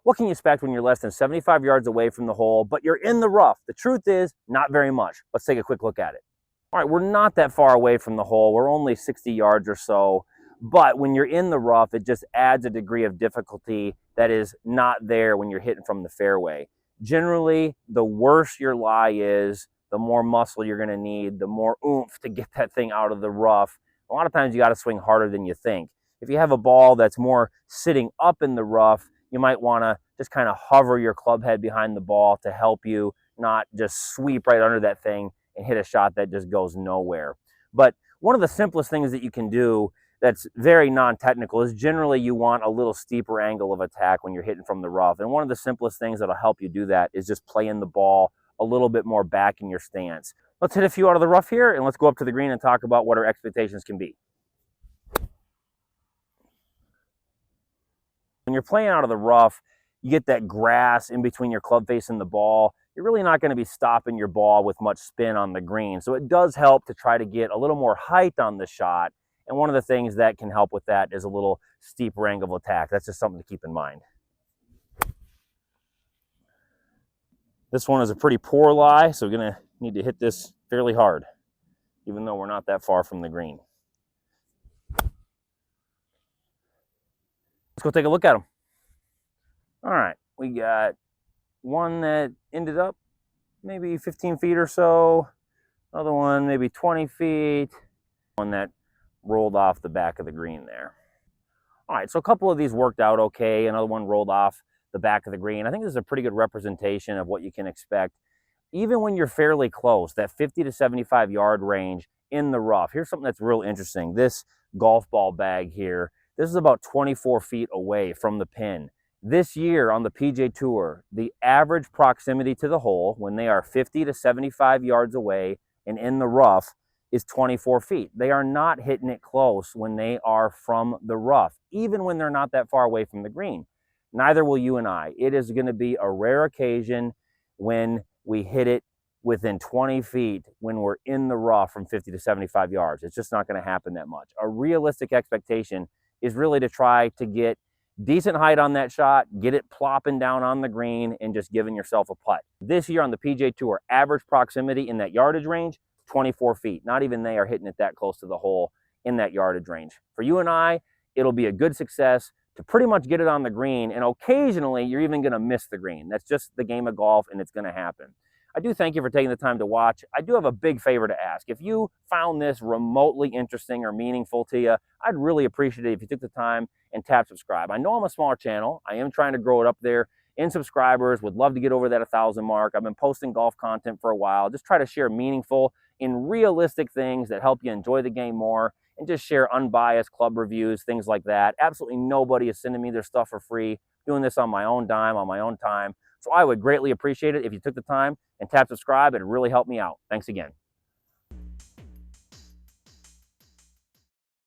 What can you expect when you're less than 75 yards away from the hole, but you're in the rough? The truth is, not very much. Let's take a quick look at it. All right, we're not that far away from the hole. We're only 60 yards or so. But when you're in the rough, it just adds a degree of difficulty that is not there when you're hitting from the fairway. Generally, the worse your lie is, the more muscle you're going to need, the more oomph to get that thing out of the rough. A lot of times you got to swing harder than you think. If you have a ball that's more sitting up in the rough, you might want to just kind of hover your club head behind the ball to help you not just sweep right under that thing and hit a shot that just goes nowhere. But one of the simplest things that you can do that's very non-technical is generally you want a little steeper angle of attack when you're hitting from the rough. And one of the simplest things that'll help you do that is just playing the ball a little bit more back in your stance. Let's hit a few out of the rough here, and let's go up to the green and talk about what our expectations can be. When you're playing out of the rough, you get that grass in between your club face and the ball. You're really not going to be stopping your ball with much spin on the green. So it does help to try to get a little more height on the shot. And one of the things that can help with that is a little steeper angle of attack. That's just something to keep in mind. This one is a pretty poor lie, so we're going to need to hit this fairly hard, even though we're not that far from the green. Let's go take a look at them. All right, we got one that ended up maybe 15 feet or so, another one maybe 20 feet, one that rolled off the back of the green there. All right, so a couple of these worked out okay. Another one rolled off the back of the green. I think this is a pretty good representation of what you can expect. Even when you're fairly close, that 50 to 75 yard range in the rough. Here's something that's real interesting. This golf ball bag here, this is about 24 feet away from the pin. This year on the PGA Tour, the average proximity to the hole when they are 50 to 75 yards away and in the rough is 24 feet. They are not hitting it close when they are from the rough, even when they're not that far away from the green. Neither will you and I. It is going to be a rare occasion when we hit it within 20 feet when we're in the rough from 50 to 75 yards. It's just not going to happen that much. A realistic expectation is really to try to get decent height on that shot, get it plopping down on the green, and just giving yourself a putt. This year on the PGA Tour, average proximity in that yardage range, 24 feet. Not even they are hitting it that close to the hole in that yardage range. For you and I, it'll be a good success to pretty much get it on the green, and occasionally you're even going to miss the green. That's just the game of golf, and it's going to happen. I do thank you for taking the time to watch. I do have a big favor to ask. If you found this remotely interesting or meaningful to you, I'd really appreciate it if you took the time and tap subscribe. I know I'm a smaller channel. I am trying to grow it up there in subscribers. Would love to get over that 1,000 mark. I've been posting golf content for a while. Just try to share meaningful and realistic things that help you enjoy the game more, and just share unbiased club reviews, things like that. Absolutely nobody is sending me their stuff for free. Doing this on my own dime, on my own time. So I would greatly appreciate it if you took the time and tap subscribe. It'd really help me out. Thanks again.